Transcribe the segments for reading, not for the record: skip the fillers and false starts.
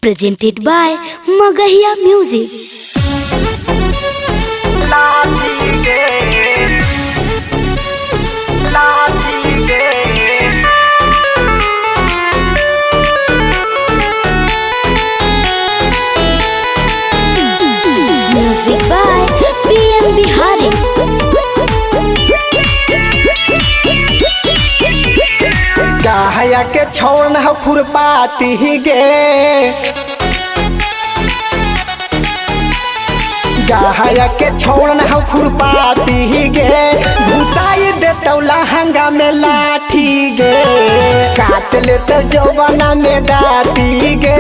presented by Magahiya Music. Music by PM Bihari. गाहया के छोड़ना हो खुरपाती गे, गाहया के छोड़ना हो खुरपाती गे, घुसाई देतो लहंगा में लाठी गे, काट लेते जवाना में दाती गे,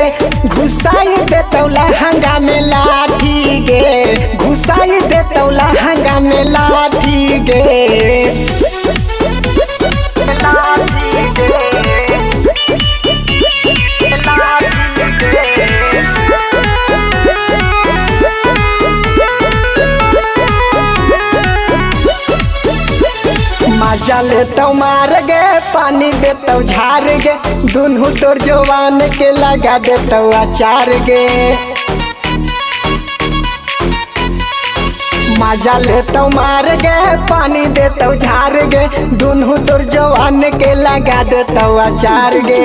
घुसाई देतो लहंगा में लाठी गे, घुसाई देतो लहंगा में लाठी गे। मजा लेतो मार गे, पानी देतो झार गे, दुनू तोर जवान के लगा देतो अचार गे। मजा लेतो मार गे, पानी देतो झार गे, दुनू तोर जवान के लगा देतो अचार गे।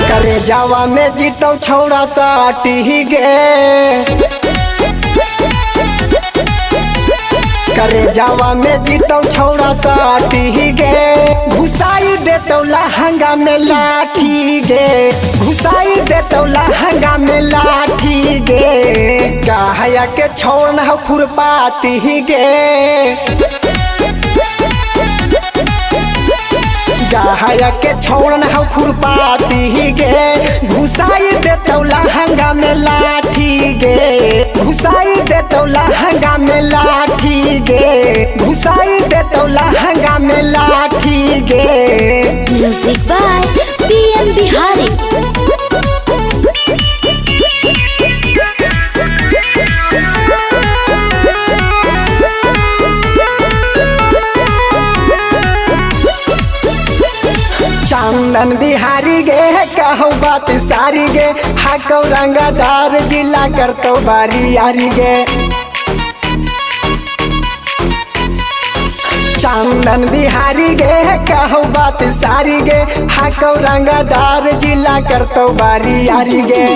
करे जावा में जीतो छौड़ा साटी गे, करे जावा में जीतो छौड़ा साटी गे, घुसाई देतो लहंगा में लाठी गे, घुसाई देतो लहंगा में लाठी गे। गाहया के छोड़ना हो खुरपाती गे, गाहया के छोड़ना हो खुरपाती गे, घुसाई देतो लहंगा में लाठी गे, घुसाई देतो लहंगा में लाठी गे, घुसाई देतो लहंगा में लाठी गे। Music by PM Bihari. चंदन बिहारी गे कहो बात सारी गे, हाको रंगदार जिला करतो बारी यारी गे। चंदन बिहारी गे कहो बात सारी गे, हाको रंगदार जिला करतो बारी यारी गे।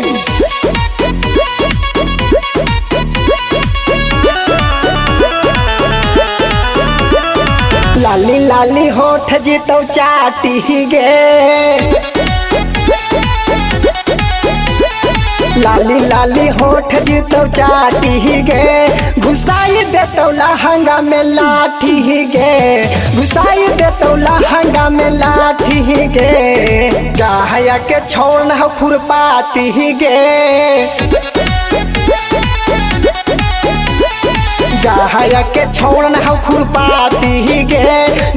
लाली लाली होठ जीतो चाटी गे, लाली लाली होठ जीतो चाटी गे, घुसाई देतो लहंगा में लाठी गे, घुसाई देतो लहंगा में लाठी गे। गाहया के छोड़ना हो खुरपाती गे, गाहया के छोड़ना हो खुरपाती गे,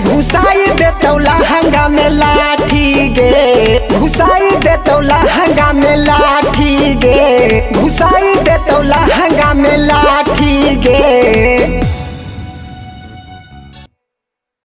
घुसाई देतो लहंगा में लाठी गे, घुसाई देतो लहंगा में लाठी गे, घुसाई देतो लहंगा में लाठी गे।